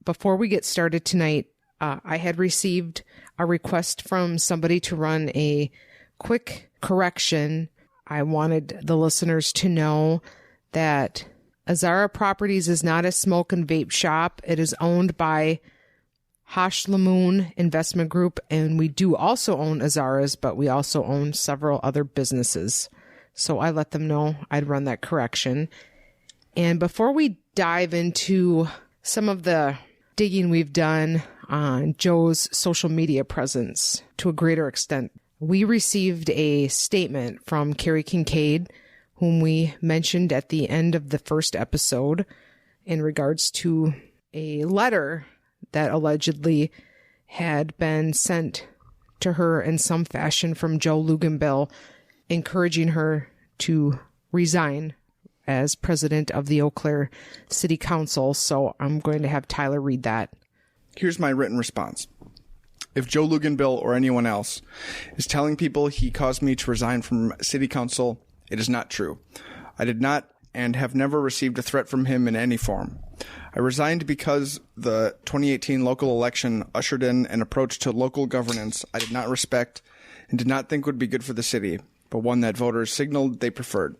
before we get started tonight, I had received a request from somebody to run a quick correction. I wanted the listeners to know that Azara Properties is not a smoke and vape shop. It is owned by Hosh Lamoon Investment Group, and we do also own Azara's, but we also own several other businesses. So I let them know I'd run that correction. And before we dive into some of the digging we've done on Joe's social media presence to a greater extent, we received a statement from Carrie Kincaid, whom we mentioned at the end of the first episode, in regards to a letter that allegedly had been sent to her in some fashion from Joe Luginbilled, encouraging her to resign as president of the Eau Claire City Council. So I'm going to have Tyler read that. Here's my written response. If Joe Luginbilled or anyone else is telling people he caused me to resign from City Council, it is not true. I did not and have never received a threat from him in any form. I resigned because the 2018 local election ushered in an approach to local governance I did not respect and did not think would be good for the city, but one that voters signaled they preferred.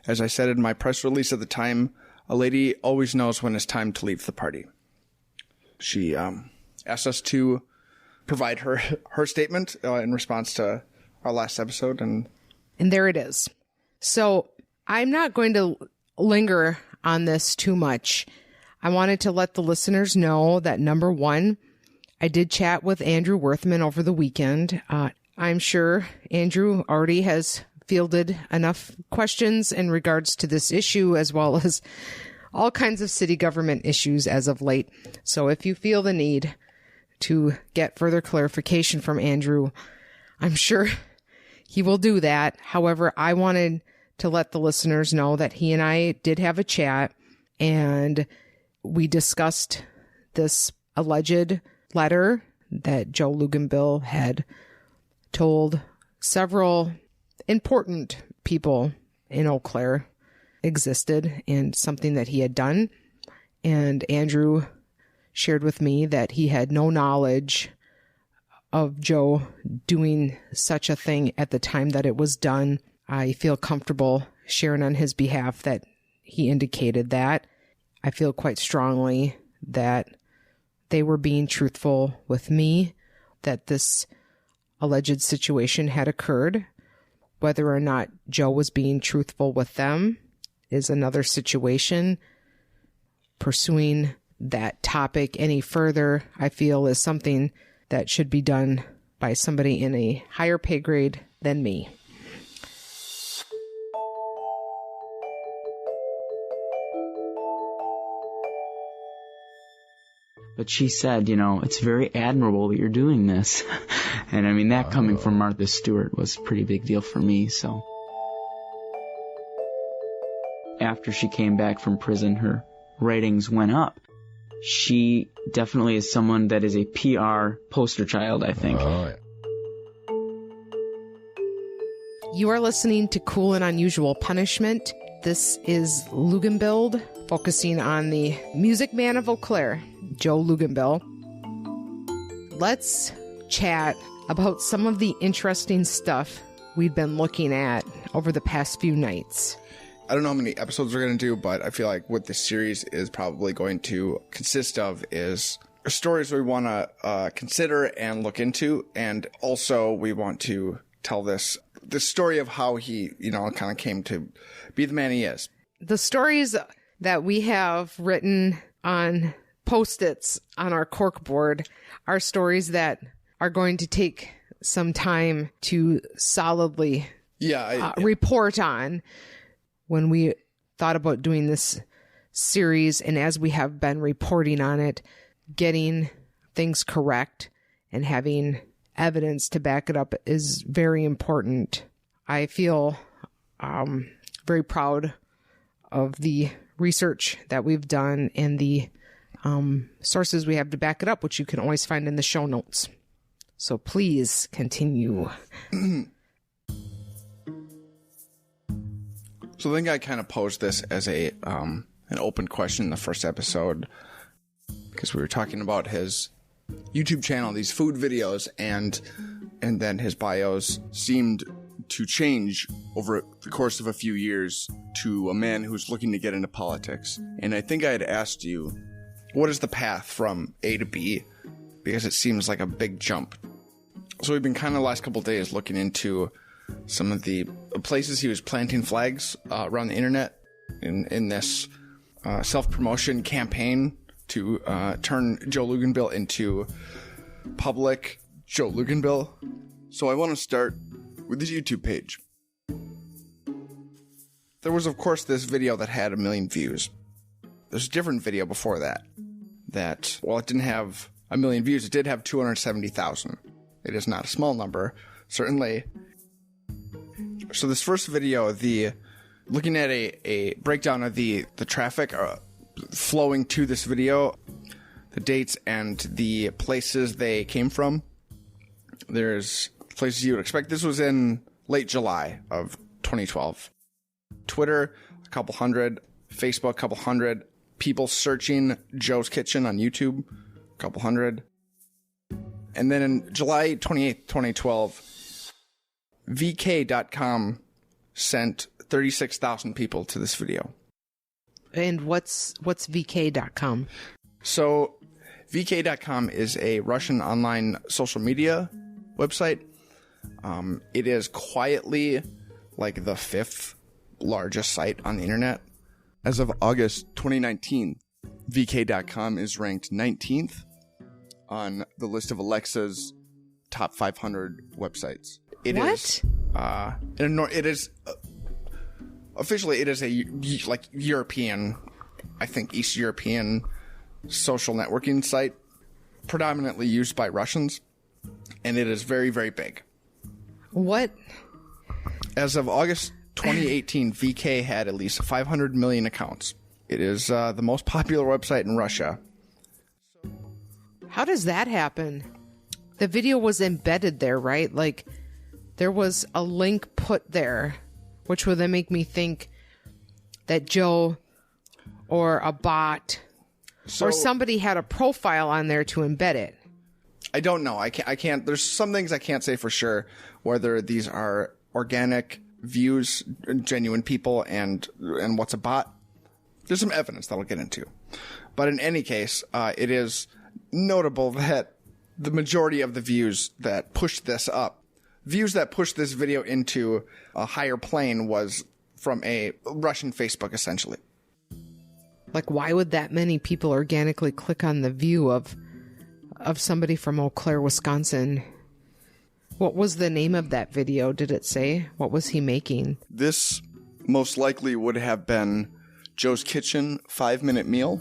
As I said in my press release at the time, a lady always knows when it's time to leave the party. She asked us to provide her statement in response to our last episode. And there it is. So I'm not going to linger on this too much. I wanted to let the listeners know that, number one, I did chat with Andrew Worthman over the weekend. I'm sure Andrew already has fielded enough questions in regards to this issue, as well as all kinds of city government issues as of late. So if you feel the need to get further clarification from Andrew, I'm sure he will do that. However, I wanted to let the listeners know that he and I did have a chat, and we discussed this alleged letter that Joe Luginbilled had told several important people in Eau Claire existed and something that he had done. And Andrew shared with me that he had no knowledge of Joe doing such a thing at the time that it was done. I feel comfortable sharing on his behalf that he indicated that. I feel quite strongly that they were being truthful with me, that this alleged situation had occurred. Whether or not Joe was being truthful with them is another situation. Pursuing that topic any further, I feel, is something that should be done by somebody in a higher pay grade than me. But she said, it's very admirable that you're doing this. And I mean, that coming from Martha Stewart was a pretty big deal for me, so. After she came back from prison, her ratings went up. She definitely is someone that is a PR poster child, I think. Oh, yeah. You are listening to Cool and Unusual Punishment. This is Luginbilled, focusing on the music man of Eau Claire, Joe Luginbilled. Let's chat about some of the interesting stuff we've been looking at over the past few nights. I don't know how many episodes we're going to do, but I feel like what this series is probably going to consist of is stories we want to consider and look into. And also we want to tell this story of how he, kind of came to be the man he is. The stories that we have written on Post-its on our corkboard are stories that are going to take some time to solidly report on. When we thought about doing this series, and as we have been reporting on it, getting things correct and having evidence to back it up is very important. I feel very proud of the research that we've done and the sources we have to back it up, which you can always find in the show notes. So please continue. So I think I kind of posed this as an open question in the first episode. because we were talking about his YouTube channel, these food videos, and then his bios seemed to change over the course of a few years to a man who's looking to get into politics. And I think I had asked you, what is the path from A to B? Because it seems like a big jump. So we've been kind of the last couple of days looking into some of the places he was planting flags around the internet in this self-promotion campaign to turn Joe Luginbilled into public Joe Luginbilled. So I want to start with his YouTube page. There was, of course, this video that had 1 million views. There's a different video before that, while it didn't have 1 million views, it did have 270,000. It is not a small number, certainly. So this first video, looking at a breakdown of the traffic flowing to this video, the dates and the places they came from. There's places you would expect. This was in late July of 2012. Twitter, a couple hundred. Facebook, a couple hundred. People searching Joe's Kitchen on YouTube, a couple hundred. And then in July 28th, 2012, VK.com sent 36,000 people to this video. And what's VK.com? So VK.com is a Russian online social media website. It is quietly like the 5th largest site on the internet. As of August 2019, VK.com is ranked 19th on the list of Alexa's top 500 websites. It is officially it is a like European, I think East European social networking site, predominantly used by Russians, and it is very, very big. What? As of August 2018, VK had at least 500 million accounts. It is the most popular website in Russia. How does that happen? The video was embedded there, right? Like, there was a link put there, which would then make me think that Joe or a bot or somebody had a profile on there to embed it. I don't know. I can't. There's some things I can't say for sure, whether these are organic views, genuine people, and what's a bot. There's some evidence that we'll get into. But in any case, it is notable that the majority of the views that pushed this up, views that pushed this video into a higher plane, was from a Russian Facebook, essentially. Like, why would that many people organically click on the view of somebody from Eau Claire, Wisconsin? What was the name of that video? Did it say? What was he making? This most likely would have been Joe's Kitchen 5-minute meal.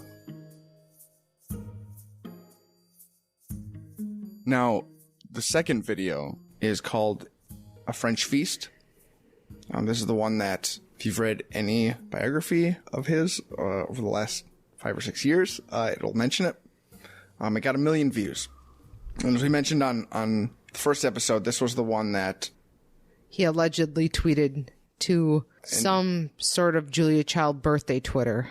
Now, the second video is called A French Feast. This is the one that, if you've read any biography of his over the last 5 or 6 years, it'll mention it. It got 1 million views. And as we mentioned on the first episode, this was the one that he allegedly tweeted to some sort of Julia Child birthday Twitter.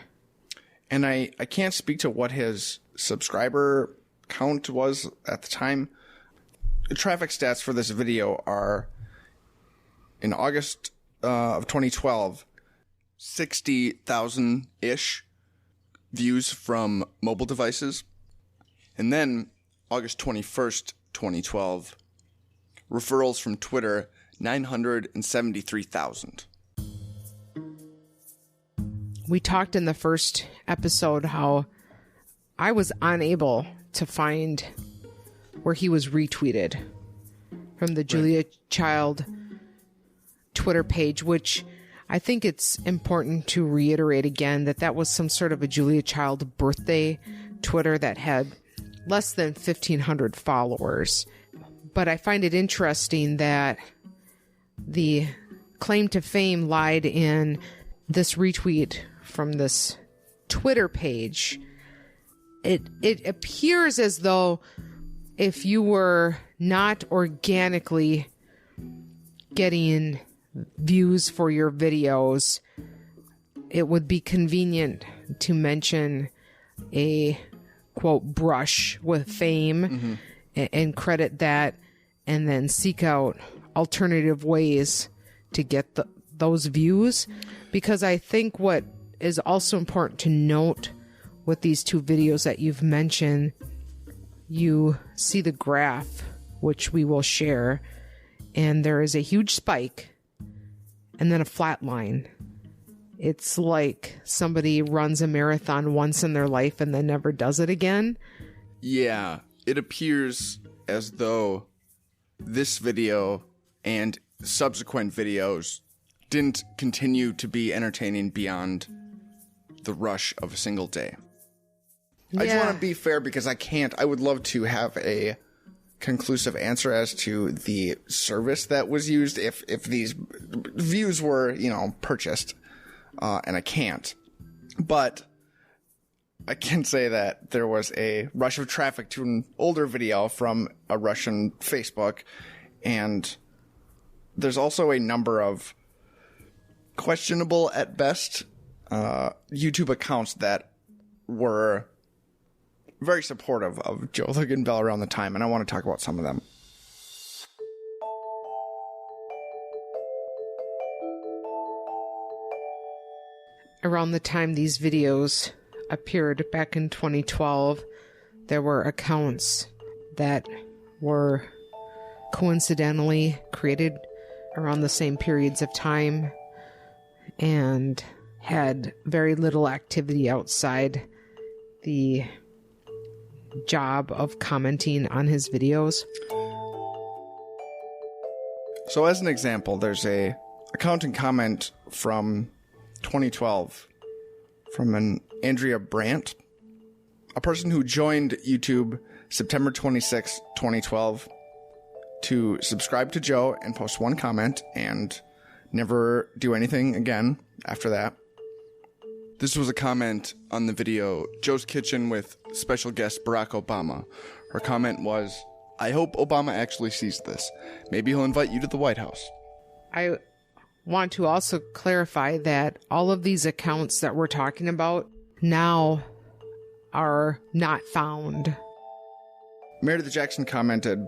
And I can't speak to what his subscriber count was at the time. The traffic stats for this video are, in August of 2012, 60,000-ish views from mobile devices. And then August 21st, 2012, referrals from Twitter, 973,000. We talked in the first episode how I was unable to find where he was retweeted from the Julia Child Twitter page, which I think it's important to reiterate again that was some sort of a Julia Child birthday Twitter that had less than 1,500 followers. But I find it interesting that the claim to fame lied in this retweet from this Twitter page. It appears as though if you were not organically getting views for your videos, it would be convenient to mention a quote, brush with fame and credit that, and then seek out alternative ways to get those views. Because I think what is also important to note with these two videos that you've mentioned, you see the graph, which we will share, and there is a huge spike and then a flat line. It's like somebody runs a marathon once in their life and then never does it again. Yeah, it appears as though this video and subsequent videos didn't continue to be entertaining beyond the rush of a single day. I just want to be fair because I would love to have a conclusive answer as to the service that was used if these views were, purchased. And I can't. But I can say that there was a rush of traffic to an older video from a Russian Facebook. And there's also a number of questionable at best YouTube accounts that were very supportive of Joe Luginbilled around the time. And I want to talk about some of them. Around the time these videos appeared back in 2012, there were accounts that were coincidentally created around the same periods of time and had very little activity outside the job of commenting on his videos. So as an example, there's a account and comment from 2012 from an Andrea Brandt, a person who joined YouTube September 26, 2012 to subscribe to Joe and post one comment and never do anything again after that. This was a comment on the video Joe's Kitchen with special guest Barack Obama. Her comment was, "I hope Obama actually sees this. Maybe he'll invite you to the White House." I want to also clarify that all of these accounts that we're talking about now are not found. Meredith Jackson commented,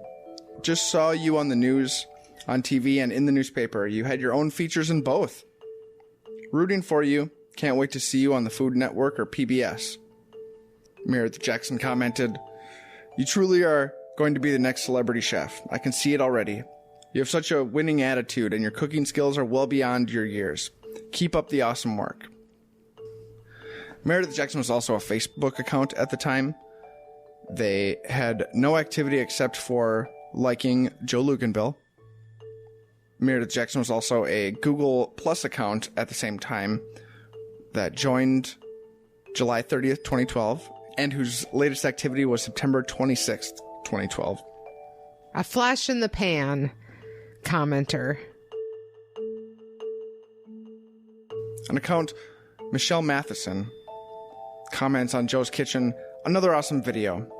"Just saw you on the news, on TV, and in the newspaper. You had your own features in both. Rooting for you. Can't wait to see you on the Food Network or PBS." Meredith Jackson commented, "You truly are going to be the next celebrity chef. I can see it already. You have such a winning attitude and your cooking skills are well beyond your years. Keep up the awesome work." Meredith Jackson was also a Facebook account at the time. They had no activity except for liking Joe Luginbilled. Meredith Jackson was also a Google Plus account at the same time that joined July 30th, 2012, and whose latest activity was September 26th, 2012. A flash in the pan commenter. An account, Michelle Matheson, comments on Joe's Kitchen, another awesome video.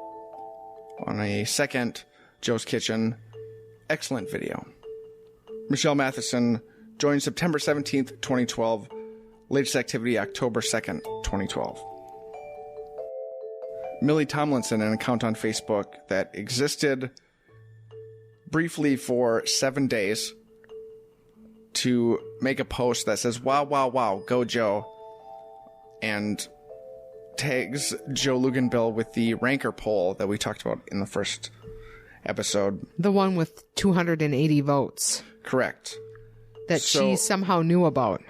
On a second Joe's Kitchen, excellent video. Michelle Matheson joined September 17th, 2012. Latest activity, October 2nd, 2012. Millie Tomlinson, an account on Facebook that existed briefly for 7 days to make a post that says, "Wow, wow, wow, go Joe," and tags Joe Luginbilled with the ranker poll that we talked about in the first episode. The one with 280 votes. Correct. That she somehow knew about.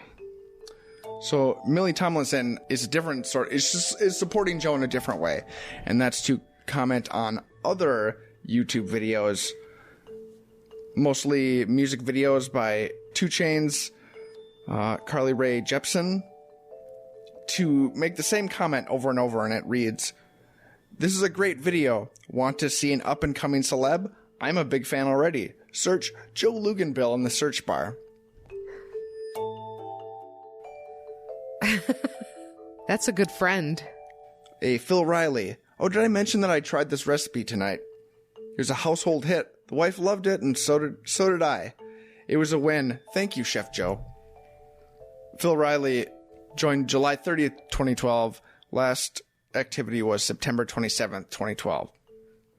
So Millie Tomlinson is a different sort, is supporting Joe in a different way. And that's to comment on other YouTube videos, mostly music videos by 2 Chainz, Carly Rae Jepsen, to make the same comment over and over, and it reads, "This is a great video. Want to see an up-and-coming celeb? I'm a big fan already. Search Joe Luginbilled in the search bar." That's a good friend. A Phil Riley, "Oh, did I mention that I tried this recipe tonight? It was a household hit. The wife loved it, and so did I. It was a win. Thank you, Chef Joe." Phil Riley joined July 30th, 2012. Last activity was September 27th, 2012.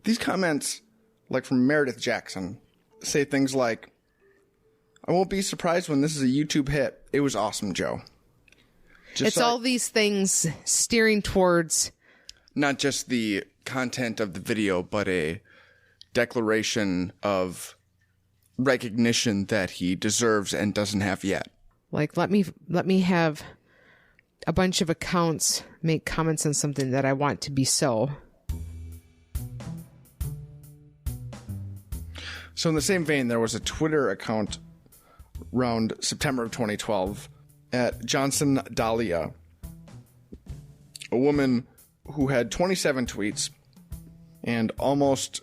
These comments, like from Meredith Jackson, say things like, I won't be surprised when this is a YouTube hit. It was awesome, Joe. It's all these things steering towards not just the content of the video, but a declaration of recognition that he deserves and doesn't have yet. Like, let me have a bunch of accounts make comments on something that I want to be so. So in the same vein, there was a Twitter account around September of 2012 at Johnson Dahlia, a woman who had 27 tweets, and almost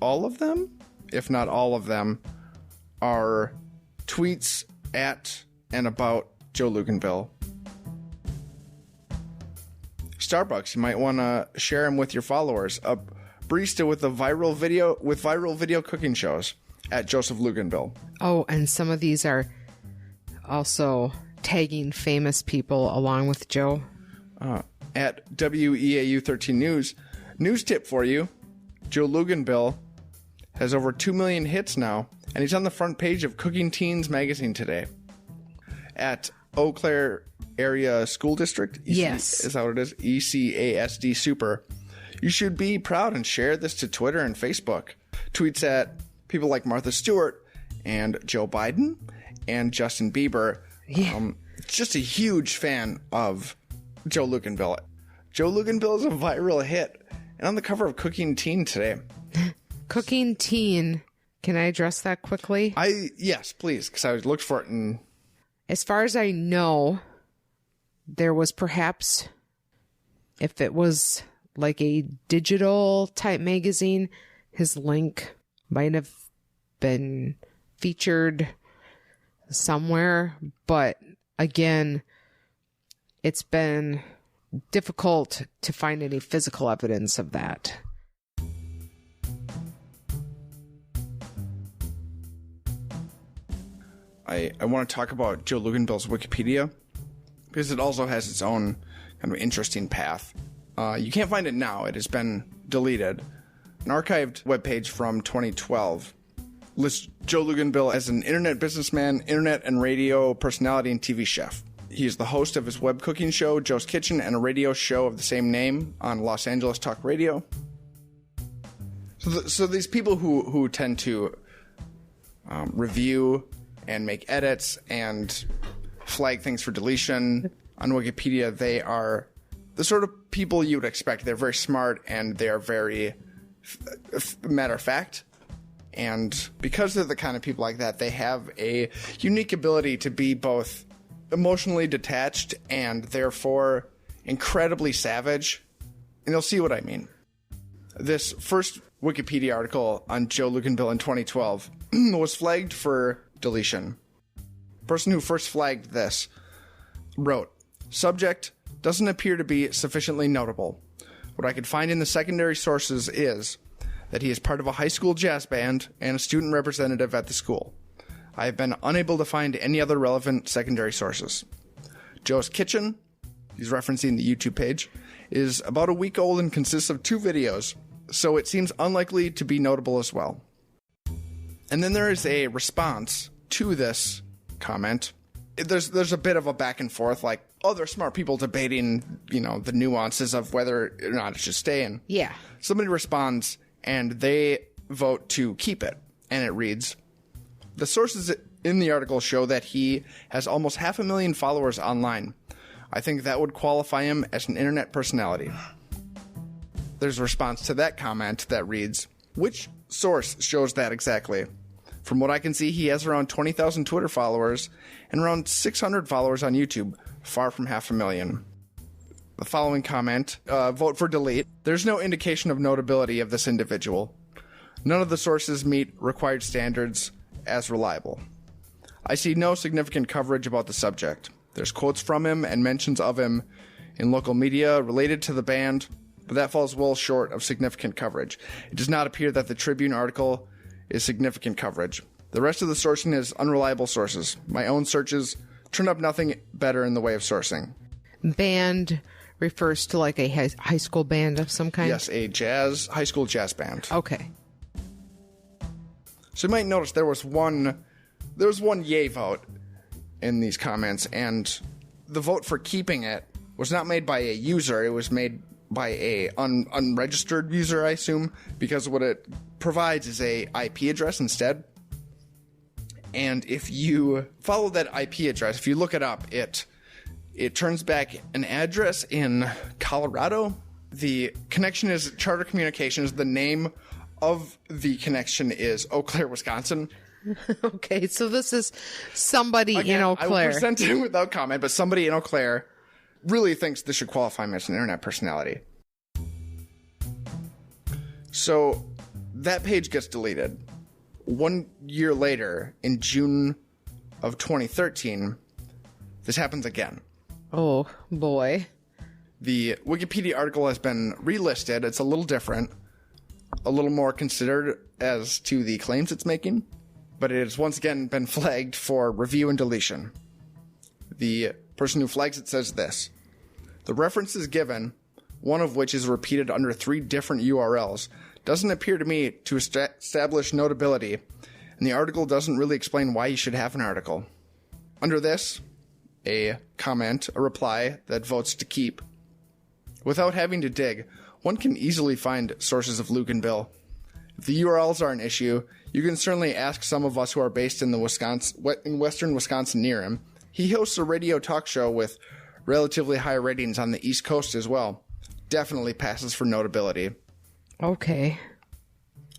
all of them, if not all of them, are tweets at and about Joe Luginbilled. Starbucks, you might want to share him with your followers. A barista with viral video cooking shows at Joseph Luginbilled. Oh, and some of these are also tagging famous people along with Joe. At WEAU 13 news tip for you: Joe Luginbilled has over 2 million hits now, and he's on the front page of Cooking Teens magazine today. At Eau Claire Area School District, yes, is that what it is? ECASD Super. You should be proud and share this to Twitter and Facebook. Tweets at people like Martha Stewart and Joe Biden and Justin Bieber. Yeah. Just a huge fan of Joe Luginbilled. Joe Luginbilled is a viral hit and on the cover of Cooking Teen today. Cooking Teen. Can I address that quickly? Yes, please, because I looked for it. And as far as I know, there was perhaps, if it was like a digital type magazine, his link might have been featured somewhere. But again, it's been difficult to find any physical evidence of that. I want to talk about Joe Luginbill's Wikipedia because it also has its own kind of interesting path. You can't find it now. It has been deleted. An archived webpage from 2012 lists Joe Luginbilled as an internet businessman, internet and radio personality, and TV chef. He is the host of his web cooking show, Joe's Kitchen, and a radio show of the same name on Los Angeles Talk Radio. So these people who tend to review and make edits and flag things for deletion on Wikipedia, they are the sort of people you would expect. They're very smart and they're very matter of fact. And because they're the kind of people like that, they have a unique ability to be both emotionally detached and therefore incredibly savage. And you'll see what I mean. This first Wikipedia article on Joe Luginbilled in 2012 was flagged for deletion. The person who first flagged this wrote, "Subject doesn't appear to be sufficiently notable. What I could find in the secondary sources is that he is part of a high school jazz band and a student representative at the school. I have been unable to find any other relevant secondary sources. Joe's Kitchen," he's referencing the YouTube page, "is about a week old and consists of 2 videos, so it seems unlikely to be notable as well." And then there is a response to this comment. There's a bit of a back and forth, like, oh, they're smart people debating, the nuances of whether or not it should stay in. Yeah. Somebody responds, and they vote to keep it. And it reads, "The sources in the article show that he has almost 500,000 followers online. I think that would qualify him as an internet personality." There's a response to that comment that reads, "Which source shows that exactly? From what I can see, he has around 20,000 Twitter followers and around 600 followers on YouTube, far from 500,000. The following comment, vote for delete. "There's no indication of notability of this individual. None of the sources meet required standards as reliable. I see no significant coverage about the subject. There's quotes from him and mentions of him in local media related to the band, but that falls well short of significant coverage. It does not appear that the Tribune article is significant coverage. The rest of the sourcing is unreliable sources. My own searches turn up nothing better in the way of sourcing." Band refers to like a high school band of some kind? Yes, a high school jazz band. Okay. So you might notice there was one yay vote in these comments, and the vote for keeping it was not made by a user. It was made by a unregistered user, I assume, because what it provides is a IP address instead. And if you follow that IP address, if you look it up, it turns back an address in Colorado. The connection is Charter Communications. The name of the connection is Eau Claire, Wisconsin. Okay, so this is somebody in Eau Claire. I will present it without comment, but somebody in Eau Claire really thinks this should qualify me as an internet personality. So that page gets deleted. 1 year later, in June of 2013, this happens again. Oh, boy. The Wikipedia article has been relisted. It's a little different, a little more considered as to the claims it's making, but it has once again been flagged for review and deletion. The person who flags it says this: the references given, one of which is repeated under 3 different URLs, doesn't appear to me to establish notability, and the article doesn't really explain why you should have an article. Under this, a comment, a reply that votes to keep. Without having to dig, one can easily find sources of Luginbill. If the URLs are an issue, you can certainly ask some of us who are based in western Wisconsin near him. He hosts a radio talk show with relatively high ratings on the East Coast as well. Definitely passes for notability. Okay.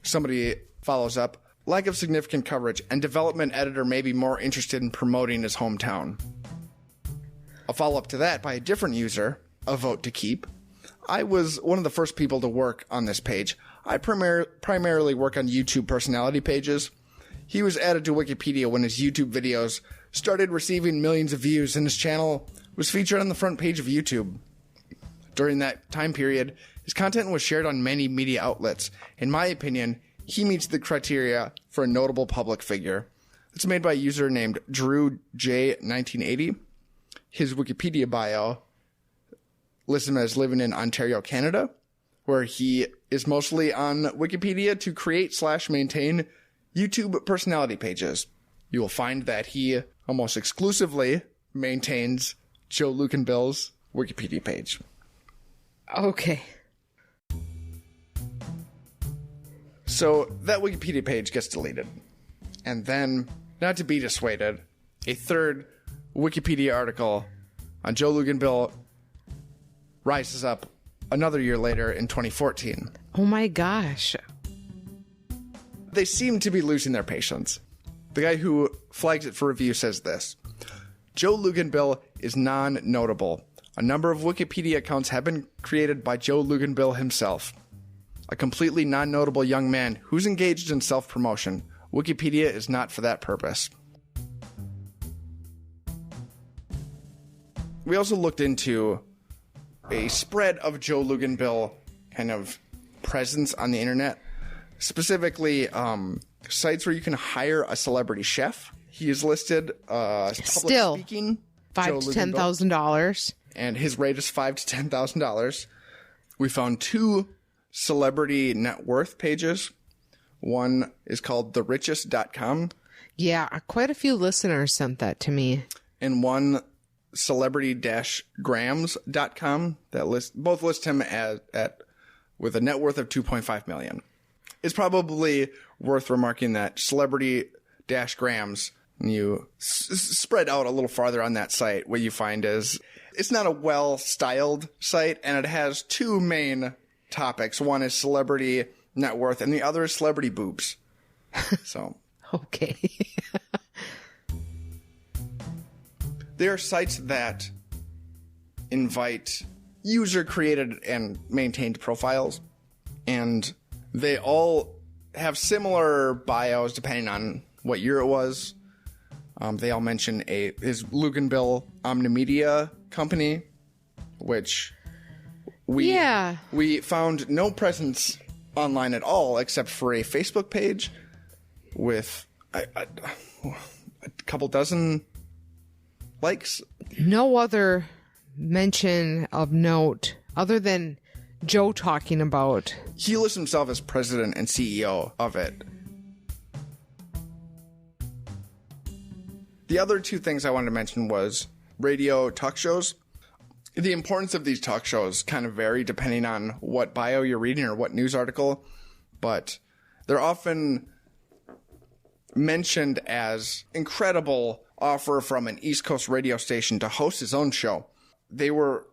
Somebody follows up: lack of significant coverage, and development editor may be more interested in promoting his hometown. A follow-up to that by a different user, a vote to keep. I was one of the first people to work on this page. I primarily work on YouTube personality pages. He was added to Wikipedia when his YouTube videos started receiving millions of views, and his channel was featured on the front page of YouTube. During that time period, his content was shared on many media outlets. In my opinion, he meets the criteria for a notable public figure. It's made by a user named Drew J1980. His Wikipedia bio lists him as living in Ontario, Canada, where he is mostly on Wikipedia to create/maintain YouTube personality pages. You will find that he almost exclusively maintains Joe Luginbill's Wikipedia page. Okay. So that Wikipedia page gets deleted. And then, not to be dissuaded, a third Wikipedia article on Joe Luginbill rises up another year later in 2014. Oh my gosh. They seem to be losing their patience. The guy who flags it for review says this: Joe Luginbill is non-notable. A number of Wikipedia accounts have been created by Joe Luginbill himself. A completely non-notable young man who's engaged in self-promotion. Wikipedia is not for that purpose. We also looked into a spread of Joe Luginbill kind of presence on the internet. Specifically, sites where you can hire a celebrity chef. He is listed public Still, speaking. $5,000 to $10,000. And his rate is $5,000 to $10,000. We found 2 celebrity net worth pages. One is called therichest.com. Yeah, quite a few listeners sent that to me. And one celebrity-grams.com that both list him with a net worth of $2.5 million. It's probably worth remarking that celebrity-grams, you spread out a little farther on that site, what you find is it's not a well-styled site, and it has 2 main topics. One is celebrity net worth, and the other is celebrity boobs. So, Okay. there are sites that invite user-created and maintained profiles, and they all have similar bios depending on what year it was. They all mention his Luginbill Omnimedia company, which we found no presence online at all except for a Facebook page with a couple dozen likes. No other mention of note other than Joe talking about. He lists himself as president and CEO of it. The other two things I wanted to mention was radio talk shows. The importance of these talk shows kind of vary depending on what bio you're reading or what news article, but they're often mentioned as incredible offer from an East Coast radio station to host his own show. They were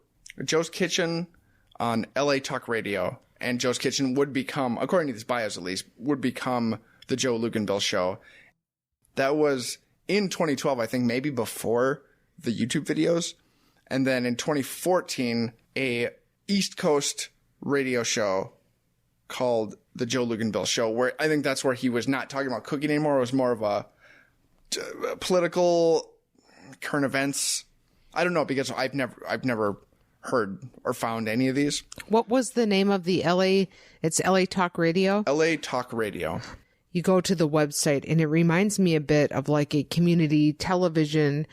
Joe's Kitchen on LA Talk Radio, and Joe's Kitchen would become, according to these bios at least, would become the Joe Luginbilled Show. That was in 2012, I think, maybe before the YouTube videos. And then in 2014, a East Coast radio show called the Joe Luginbilled Show, where I think that's where he was not talking about cooking anymore. It was more of a political current events. I don't know, because I've never heard or found any of these. What was the name of the LA? It's LA Talk Radio? LA Talk Radio. You go to the website and it reminds me a bit of like a community television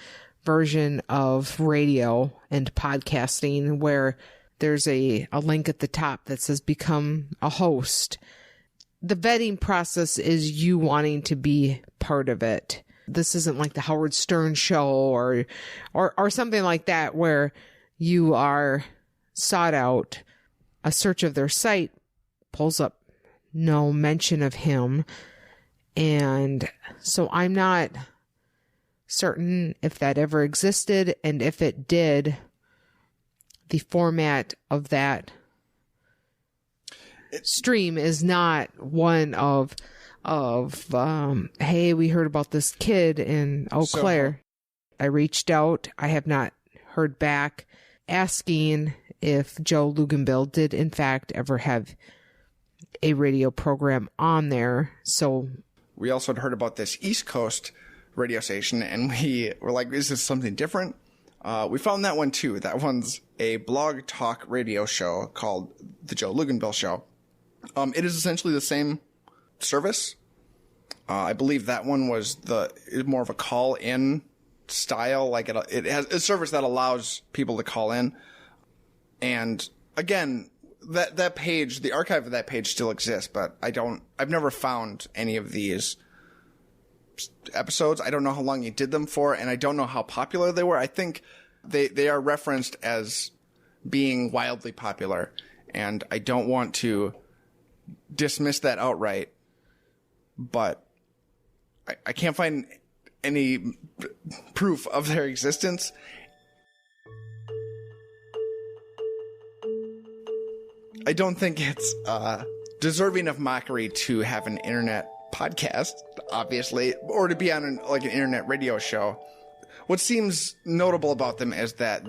version of radio and podcasting, where there's a link at the top that says become a host. The vetting process is you wanting to be part of it. This isn't like the Howard Stern show or something like that, where you are sought out. A search of their site pulls up no mention of him. And so I'm not certain if that ever existed, and if it did, the format of that stream is not one of hey, we heard about this kid in Eau Claire. I reached out. I have not heard back, asking if Joe Luginbilled did in fact ever have a radio program on there. So we also had heard about this East Coast radio station, and we were like, is this something different? We found that one too. That one's a blog talk radio show called the Joe Luginbilled Show. It is essentially the same service. I believe that one was more of a call-in style. Like it has a service that allows people to call in. And again, that page, the archive of that page still exists, but I've never found any of these episodes. I don't know how long he did them for, and I don't know how popular they were. I think they are referenced as being wildly popular, and I don't want to dismiss that outright, but I can't find any proof of their existence. I don't think it's deserving of mockery to have an internet podcast, obviously, or to be on an internet radio show. What seems notable about them is that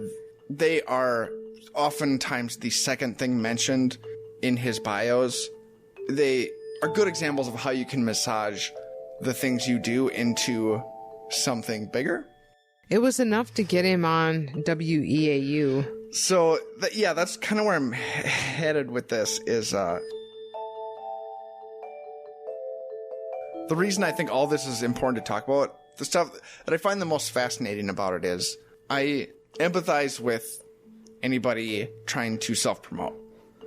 they are oftentimes the second thing mentioned in his bios. They are good examples of how you can massage the things you do into something bigger. it was enough to get him on WEAU. So, that's kind of where I'm headed with this is, the reason I think all this is important to talk about, the stuff that I find the most fascinating about it is I empathize with anybody trying to self-promote.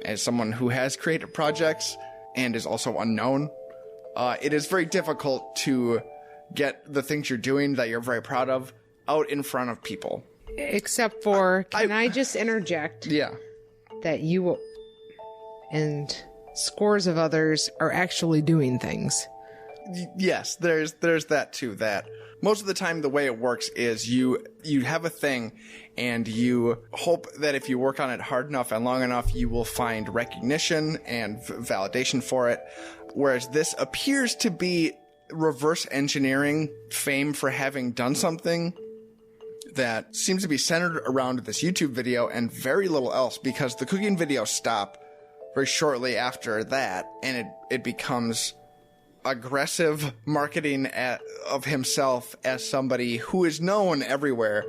As someone who has creative projects and is also unknown, it is very difficult to get the things you're doing that you're very proud of out in front of people. Except for, can I just interject? Yeah. That you and scores of others are actually doing things. Yes, there's that too. That most of the time the way it works is you have a thing and you hope that if you work on it hard enough and long enough, you will find recognition and validation for it. Whereas this appears to be reverse engineering fame for having done something that seems to be centered around this YouTube video and very little else, because the cooking videos stop very shortly after that, and it becomes aggressive marketing of himself as somebody who is known everywhere.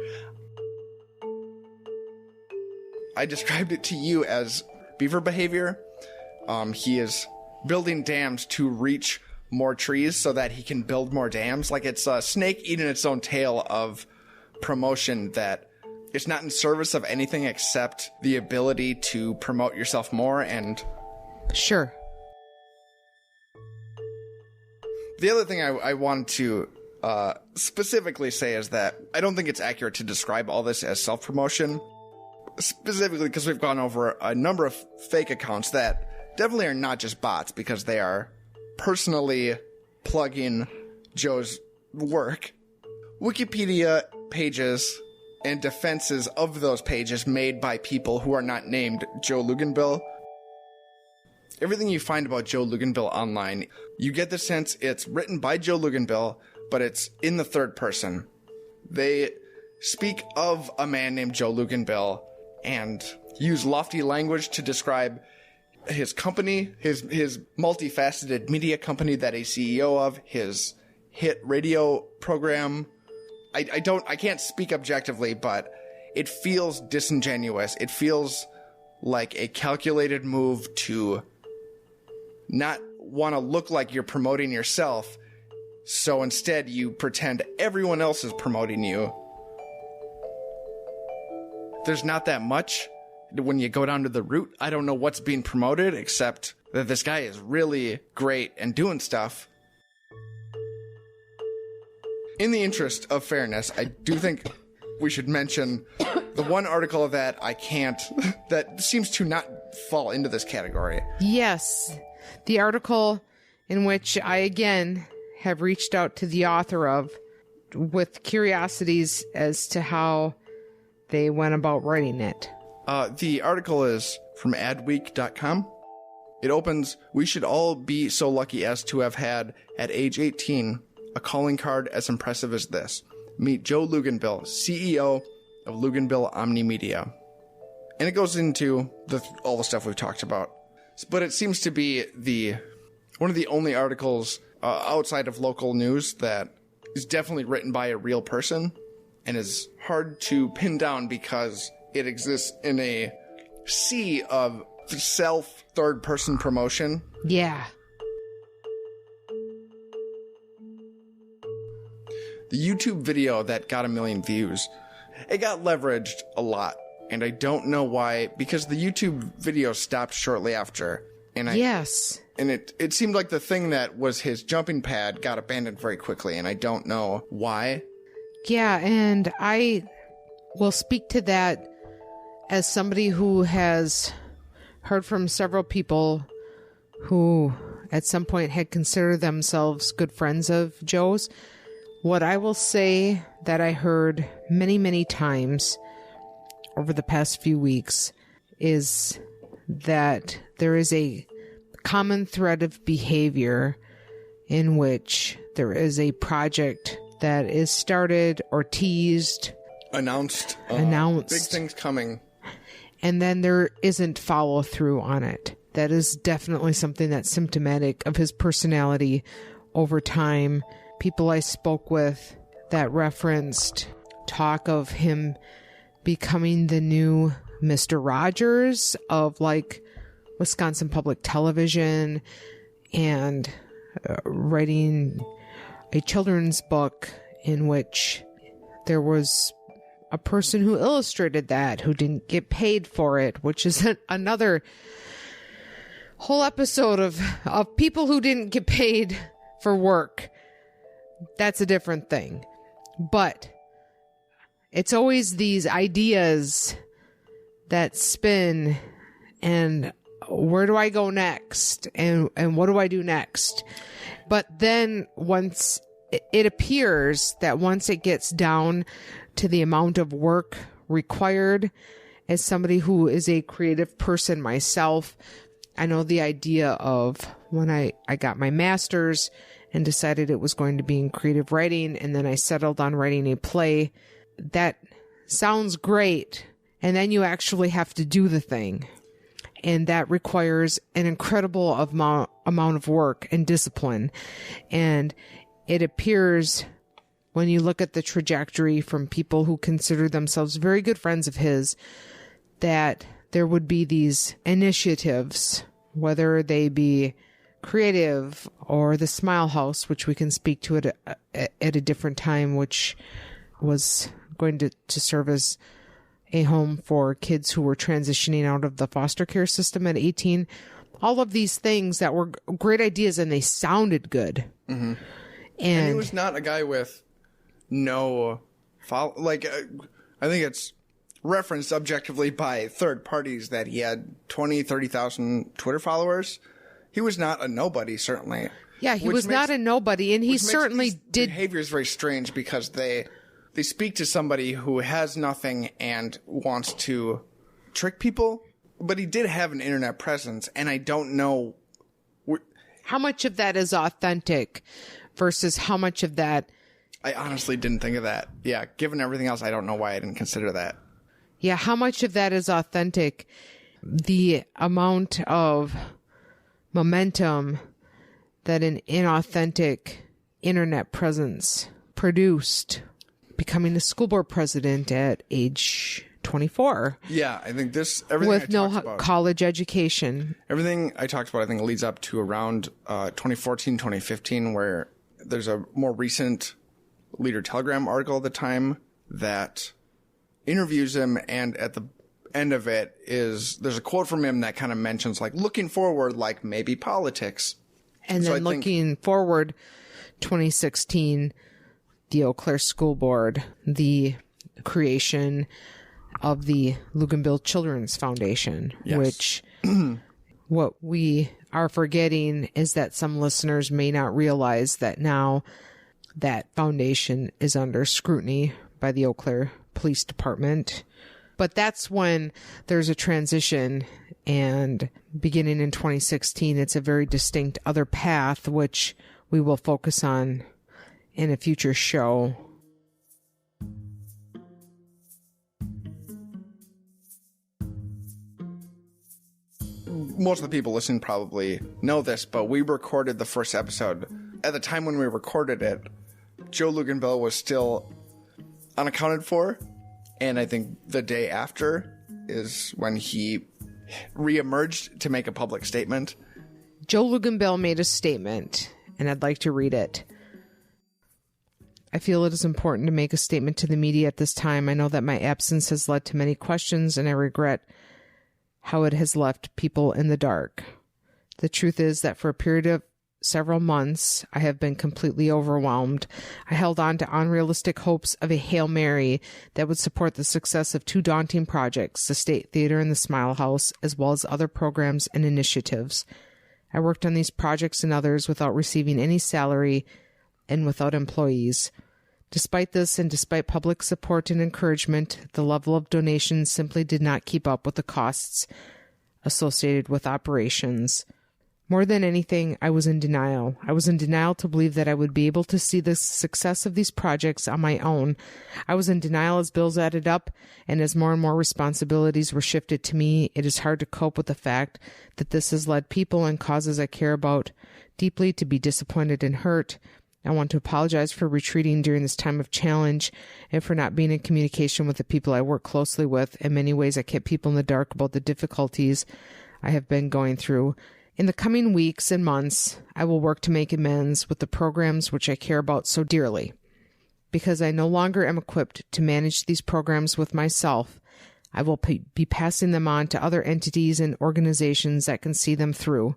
I described it to you as beaver behavior. He is building dams to reach more trees so that he can build more dams. Like it's a snake eating its own tail of promotion that it's not in service of anything except the ability to promote yourself more. And Sure. the other thing I wanted to specifically say is that I don't think it's accurate to describe all this as self-promotion, specifically because we've gone over a number of fake accounts that definitely are not just bots, because they are personally plugging Joe's work. Wikipedia pages and defenses of those pages made by people who are not named Joe Luginbill. Everything you find about Joe Luginbill online, you get the sense it's written by Joe Luginbill, but it's in the third person. They speak of a man named Joe Luginbill and use lofty language to describe his company, his multifaceted media company that he's CEO of, his hit radio program. I can't speak objectively, but it feels disingenuous. It feels like a calculated move to not want to look like you're promoting yourself, so instead you pretend everyone else is promoting you. There's not that much when you go down to the root. I don't know what's being promoted, except that this guy is really great and doing stuff. In the interest of fairness, I do think we should mention the one article that that seems to not fall into this category. Yes. The article in which I, again, have reached out to the author of with curiosities as to how they went about writing it. The article is from adweek.com. It opens, "We should all be so lucky as to have had, at age 18, a calling card as impressive as this. Meet Joe Luginbill, CEO of Luginbill Omni Media." And it goes into all the stuff we've talked about. But it seems to be one of the only articles outside of local news that is definitely written by a real person and is hard to pin down because it exists in a sea of self third-person promotion. Yeah. The YouTube video that got 1 million views, it got leveraged a lot. And I don't know why, because the YouTube video stopped shortly after. Yes. And it seemed like the thing that was his jumping pad got abandoned very quickly, and I don't know why. Yeah, and I will speak to that as somebody who has heard from several people who at some point had considered themselves good friends of Joe's. What I will say that I heard many, many times over the past few weeks is that there is a common thread of behavior in which there is a project that is started or teased, announced, big things coming, and then there isn't follow through on it. That is definitely something that's symptomatic of his personality over time. People I spoke with that referenced talk of him becoming the new Mr. Rogers of like Wisconsin Public Television and writing a children's book in which there was a person who illustrated that who didn't get paid for it, which is another whole episode of people who didn't get paid for work. That's a different thing. But it's always these ideas that spin and where do I go next? And what do I do next? But then once it appears that once it gets down to the amount of work required, as somebody who is a creative person myself, I know the idea of when I got my master's and decided it was going to be in creative writing, and then I settled on writing a play. That sounds great. And then you actually have to do the thing. And that requires an incredible amount of work and discipline. And it appears when you look at the trajectory from people who consider themselves very good friends of his, that there would be these initiatives, whether they be creative or the Smile House, which we can speak to at a different time, which was going to serve as a home for kids who were transitioning out of the foster care system at 18. All of these things that were great ideas, and they sounded good. Mm-hmm. And he was not a guy with no follow. Like, I think it's referenced objectively by third parties that he had 20, 30,000 Twitter followers. He was not a nobody, certainly. Yeah, he was not a nobody, and he certainly did. Behavior is very strange because they speak to somebody who has nothing and wants to trick people. But he did have an internet presence, and I don't know how much of that is authentic versus how much of that. I honestly didn't think of that. Yeah, given everything else, I don't know why I didn't consider that. Yeah, how much of that is authentic? The amount of momentum that an inauthentic internet presence produced, becoming a school board president at age 24. Yeah, I think everything with no college education. Everything I talked about, I think, leads up to around 2014, 2015, where there's a more recent Leader Telegram article at the time that interviews him, and at the end of it there's a quote from him that kind of mentions, like, looking forward, like maybe politics. And then looking forward, 2016, the Eau Claire School Board, the creation of the Luginbilled Children's Foundation, yes. Which what we are forgetting is that some listeners may not realize that now that foundation is under scrutiny by the Eau Claire Police Department. But that's when there's a transition, and beginning in 2016, it's a very distinct other path, which we will focus on in a future show. Most of the people listening probably know this, but we recorded the first episode. At the time when we recorded it, Joe Luginbilled was still unaccounted for, and I think the day after is when he reemerged to make a public statement. Joe Luginbilled made a statement, and I'd like to read it. I feel it is important to make a statement to the media at this time. I know that my absence has led to many questions, and I regret how it has left people in the dark. The truth is that for a period of several months, I have been completely overwhelmed. I held on to unrealistic hopes of a Hail Mary that would support the success of two daunting projects, the State Theater and the Smile House, as well as other programs and initiatives. I worked on these projects and others without receiving any salary and without employees. Despite this, and despite public support and encouragement, the level of donations simply did not keep up with the costs associated with operations. More than anything, I was in denial. I was in denial to believe that I would be able to see the success of these projects on my own. I was in denial as bills added up, and as more and more responsibilities were shifted to me, it is hard to cope with the fact that this has led people and causes I care about deeply to be disappointed and hurt. I want to apologize for retreating during this time of challenge and for not being in communication with the people I work closely with. In many ways, I kept people in the dark about the difficulties I have been going through. In the coming weeks and months, I will work to make amends with the programs which I care about so dearly. Because I no longer am equipped to manage these programs with myself, I will be passing them on to other entities and organizations that can see them through.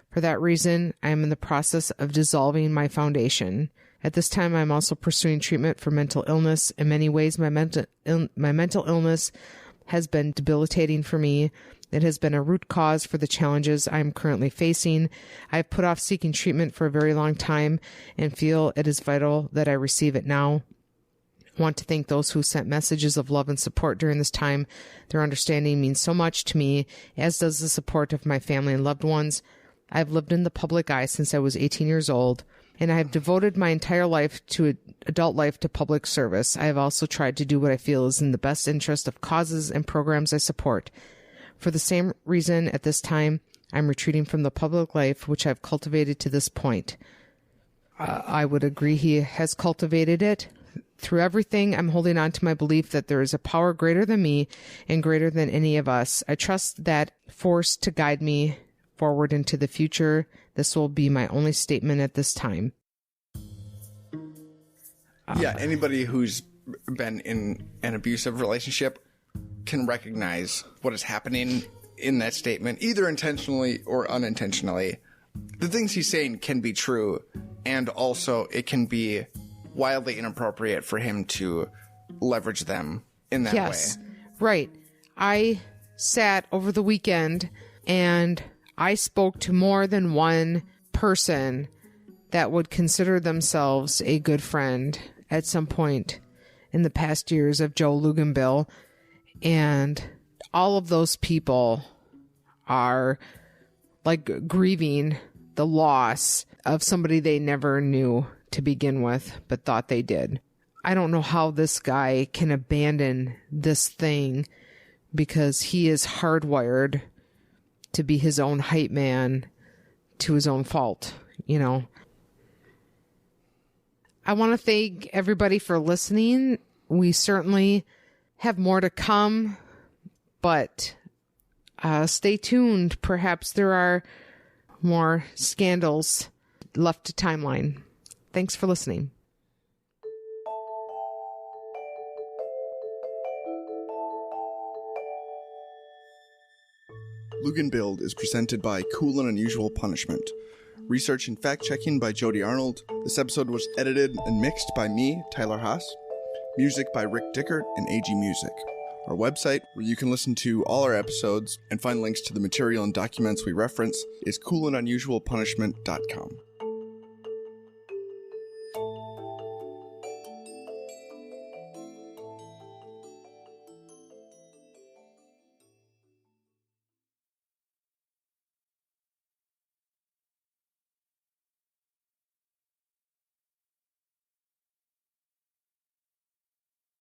For that reason, I am in the process of dissolving my foundation. At this time, I am also pursuing treatment for mental illness. In many ways, my mental illness has been debilitating for me. It has been a root cause for the challenges I am currently facing. I have put off seeking treatment for a very long time and feel it is vital that I receive it now. I want to thank those who sent messages of love and support during this time. Their understanding means so much to me, as does the support of my family and loved ones. I have lived in the public eye since I was 18 years old, and I have devoted my entire life to adult life to public service. I have also tried to do what I feel is in the best interest of causes and programs I support. For the same reason, at this time, I'm retreating from the public life which I've cultivated to this point. I would agree he has cultivated it. Through everything, I'm holding on to my belief that there is a power greater than me and greater than any of us. I trust that force to guide me forward into the future. This will be my only statement at this time. Yeah, anybody who's been in an abusive relationship can recognize what is happening in that statement, either intentionally or unintentionally. The things he's saying can be true, and also it can be wildly inappropriate for him to leverage them in that way. Right. I sat over the weekend and I spoke to more than one person that would consider themselves a good friend at some point in the past years of Joe Luginbilled. And all of those people are like grieving the loss of somebody they never knew to begin with, but thought they did. I don't know how this guy can abandon this thing because he is hardwired to be his own hype man to his own fault, you know. I want to thank everybody for listening. We certainly have more to come, but stay tuned. Perhaps there are more scandals left to timeline. Thanks for listening. Luginbilled is presented by Cool and Unusual Punishment. Research and fact-checking by Jody Arnold. This episode was edited and mixed by me, Tyler Haas. Music by Rick Dickert and AG Music. Our website, where you can listen to all our episodes and find links to the material and documents we reference, is coolandunusualpunishment.com.